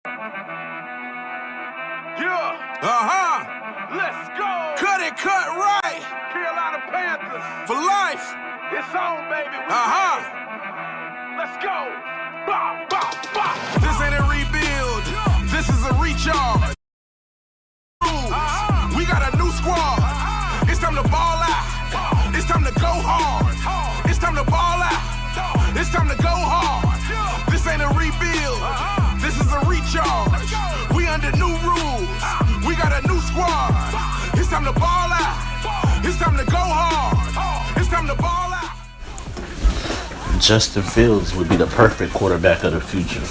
Yeah. Let's go. Cut it, cut right. Carolina Panthers. For life. It's on, baby. Let's go. Bah, bah, bah. This ain't a rebuild. This is a recharge. We got a new squad. It's time to ball out. It's time to go hard. It's time to ball out. It's time to go hard. This ain't a rebuild. This is a recharge. We under new rules. We got a new squad. It's time to ball out. It's time to go hard. It's time to ball out. Justin Fields would be the perfect quarterback of the future.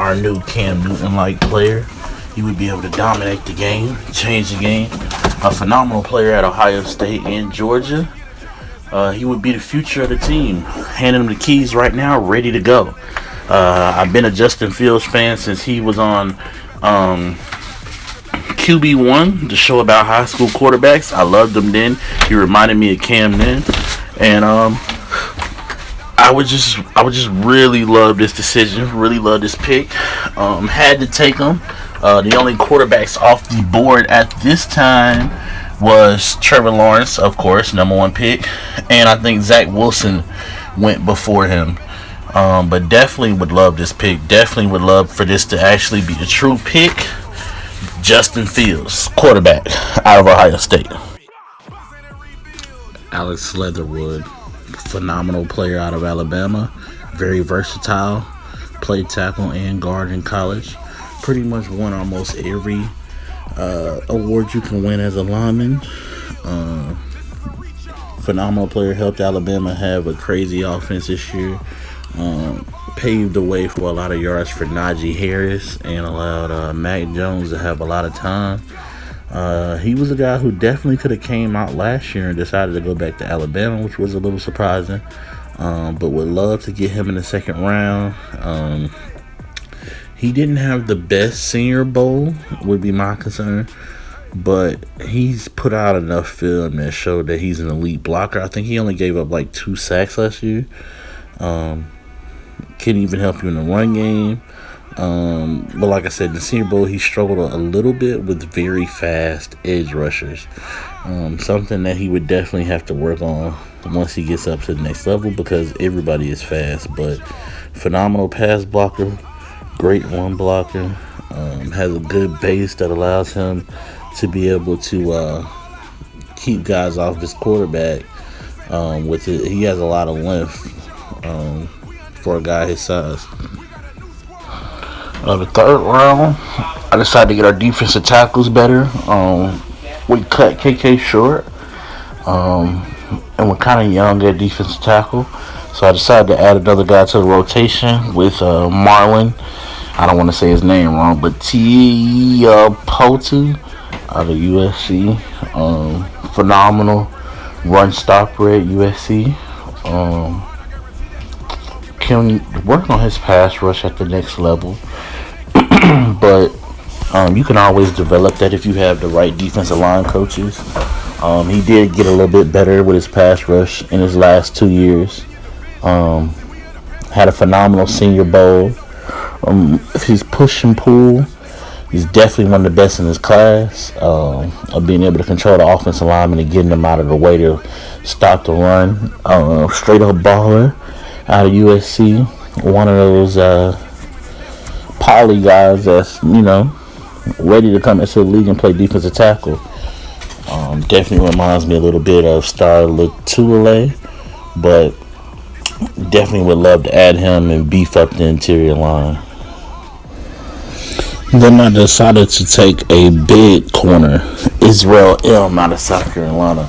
Our new Cam Newton-like player. He would be able to dominate the game, change the game. A phenomenal player at Ohio State and Georgia. He would be the future of the team. Handing him the keys right now, ready to go. I've been a Justin Fields fan since he was on QB1, the show about high school quarterbacks. I loved him then. He reminded me of Cam then. And I would just really love this decision, really love this pick. Had to take him. The only quarterbacks off the board at this time was Trevor Lawrence, of course, number one pick, and I think Zach Wilson went before him. But definitely would love this pick. Definitely would love for this to actually be a true pick. Justin Fields, quarterback out of Ohio State. Alex Leatherwood, phenomenal player out of Alabama, very versatile, played tackle and guard in college. Pretty much won almost every award you can win as a lineman. Phenomenal player, helped Alabama have a crazy offense this year. Paved the way for a lot of yards for Najee Harris and allowed Mac Jones to have a lot of time. He was a guy who definitely could have came out last year and decided to go back to Alabama, which was a little surprising. But would love to get him in the second round. He didn't have the best Senior Bowl, would be my concern. But he's put out enough film that showed that he's an elite blocker. I think he only gave up like 2 sacks last year. Can even help you in the run game. But like I said, in the Senior Bowl, he struggled a little bit with very fast edge rushers. Something that he would definitely have to work on once he gets up to the next level, because everybody is fast. But phenomenal pass blocker, great run blocker, has a good base that allows him to be able to keep guys off his quarterback. With it, he has a lot of length for a guy his size. The third round, I decided to get our defensive tackles better. We cut KK short, and we're kind of young at defensive tackle. So I decided to add another guy to the rotation with Marlon. I don't want to say his name wrong, but Potu out of USC. Phenomenal run stopper at USC. Can work on his pass rush at the next level. But you can always develop that if you have the right defensive line coaches. He did get a little bit better with his pass rush in his last 2 years. Had a phenomenal Senior Bowl. His push and pull, he's definitely one of the best in his class. Of being able to control the offensive lineman and getting them out of the way to stop the run. Straight up baller out of USC. One of those poly guys that's, ready to come into the league and play defensive tackle. Definitely reminds me a little bit of Star Lotulelei, but definitely would love to add him and beef up the interior line. Then I decided to take a big corner, Israel Elm out of South Carolina.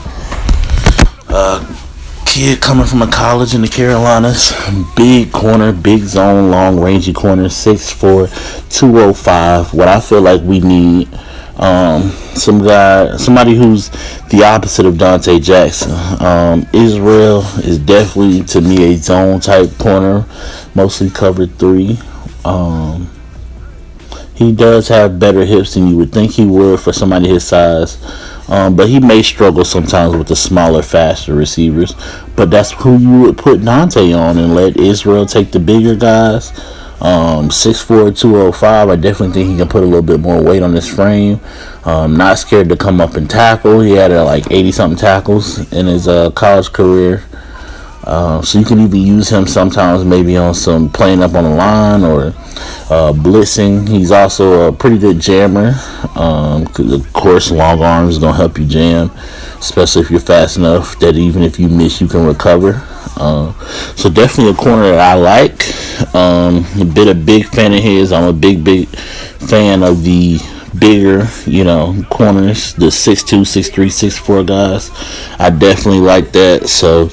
Kid coming from a college in the Carolinas. Big corner, big zone, long rangey corner, 6'4", 205. What I feel like we need, somebody who's the opposite of Dante Jackson. Israel is definitely, to me, a zone type corner, mostly covered 3. He does have better hips than you would think he would for somebody his size. But he may struggle sometimes with the smaller, faster receivers. But that's who you would put Dante on and let Israel take the bigger guys. 6'4", 205. I definitely think he can put a little bit more weight on his frame. Not scared to come up and tackle. He had like 80 something tackles in his college career. So you can even use him sometimes, maybe on some playing up on the line or blitzing. He's also a pretty good jammer. Of course, long arms is gonna help you jam, especially if you're fast enough that even if you miss, you can recover. So definitely a corner that I like. Been a big fan of his. I'm a big fan of the bigger, corners, the 6'2", 6'3", 6'4" guys. I definitely like that. So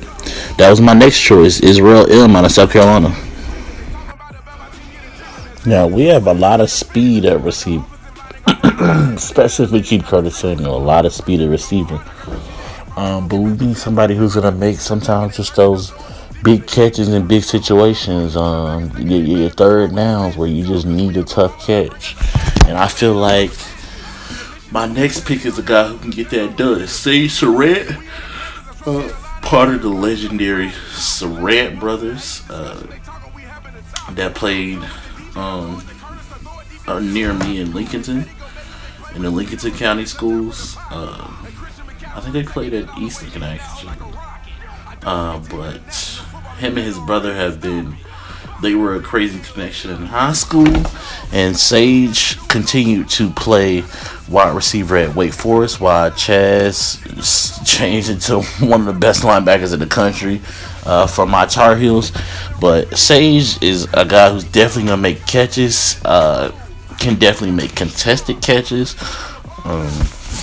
that was my next choice, Israel M out of South Carolina. Now we have a lot of speed at receiver, especially if we keep Curtis Samuel. A lot of speed at receiver. But we need somebody who's gonna make sometimes just those big catches in big situations. Your third downs where you just need a tough catch. And I feel like my next pick is a guy who can get that done. Sage Surratt, part of the legendary Surratt brothers that played near me in Lincolnton, in the Lincolnton County schools. I think they played at East Lincoln actually. But him and his brother they were a crazy connection in high school, and Sage continued to play wide receiver at Wake Forest while Chaz changed into one of the best linebackers in the country from my Tar Heels. But Sage is a guy who's definitely gonna make catches, can definitely make contested catches.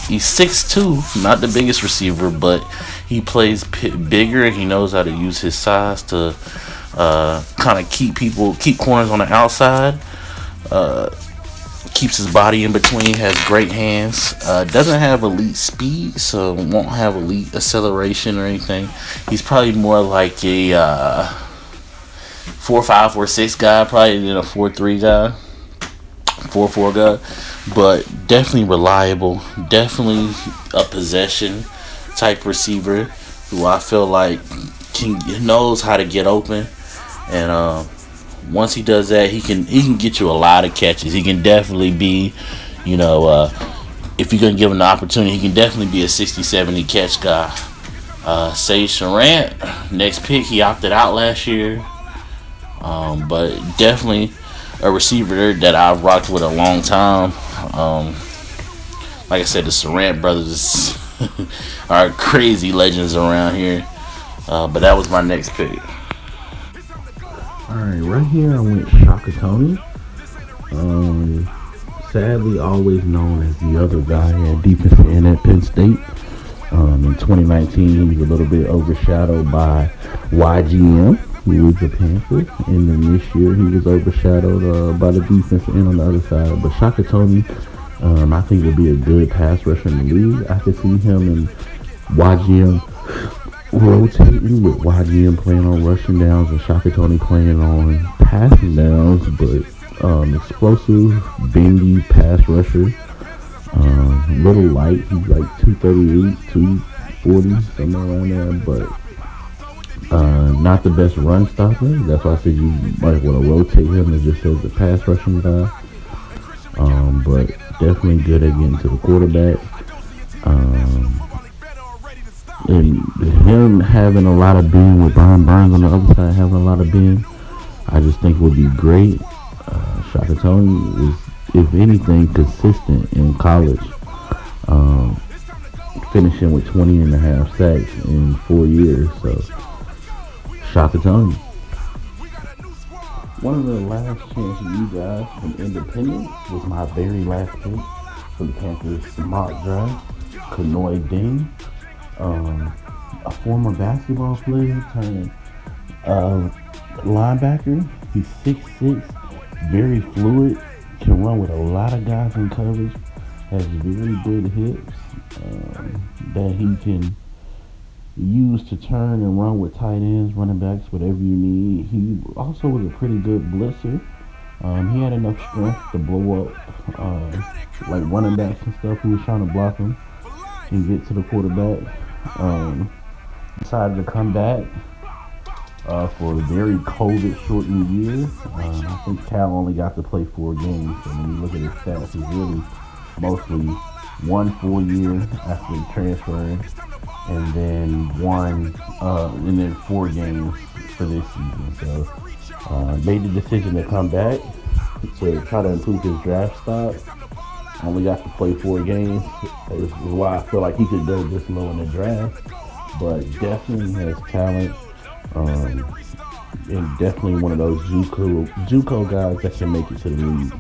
He's 6'2", not the biggest receiver, but he plays bigger. He knows how to use his size to kind of keep corners on the outside. Keeps his body in between. Has great hands. Doesn't have elite speed, so won't have elite acceleration or anything. He's probably more like a 4.5, 4.6 guy, probably than a 4.3 guy, 4.4 guy. But definitely reliable. Definitely a possession type receiver who I feel like knows how to get open. And once he does that, he can get you a lot of catches. He can definitely be, if you're going to give him the opportunity, he can definitely be a 60, 70 catch guy. Sage Surratt, next pick, he opted out last year. But definitely a receiver that I've rocked with a long time. Like I said, the Surratt brothers are crazy legends around here. But that was my next pick. Alright, right here I went Shaka Tony. Sadly, always known as the other guy at defensive end at Penn State. In 2019, he was a little bit overshadowed by YGM, who was the Panthers. And then this year, he was overshadowed by the defensive end on the other side. But Shaka Tony, I think would be a good pass rusher in the league. I could see him and YGM rotating, with YGM playing on rushing downs and Shaka Tony playing on passing downs. But explosive, bendy pass rusher. Little light. He's like 238, 240, somewhere around there. But not the best run stopper. That's why I said you might want to rotate him as just as a pass rushing guy. But definitely good at getting to the quarterback. And him having a lot of bend with Brian Burns on the other side, having a lot of bend, I just think would be great. Shaka Tony was, if anything, consistent in college. Finishing with 20.5 sacks in 4 years. So, Shaka Tony. One of the last chance you guys from Independence was my very last pick for the Panthers mock draft. Kanoy Dean, a former basketball player turned linebacker. He's 6'6", very fluid, can run with a lot of guys in coverage, has very good hips that he can use to turn and run with tight ends, running backs, whatever you need. He also was a pretty good blitzer. He had enough strength to blow up like running backs and stuff who was trying to block him and get to the quarterback. Decided to come back for a very COVID-shortened year. I think Cal only got to play 4 games, and when you look at his stats, he's really mostly one full year after transferring, and then 4 games for this season. So made the decision to come back to try to improve his draft stock. Only got to play 4 games. Is why I feel like he could go this low in the draft, but definitely has talent. And definitely one of those JUCO guys that can make it to the league.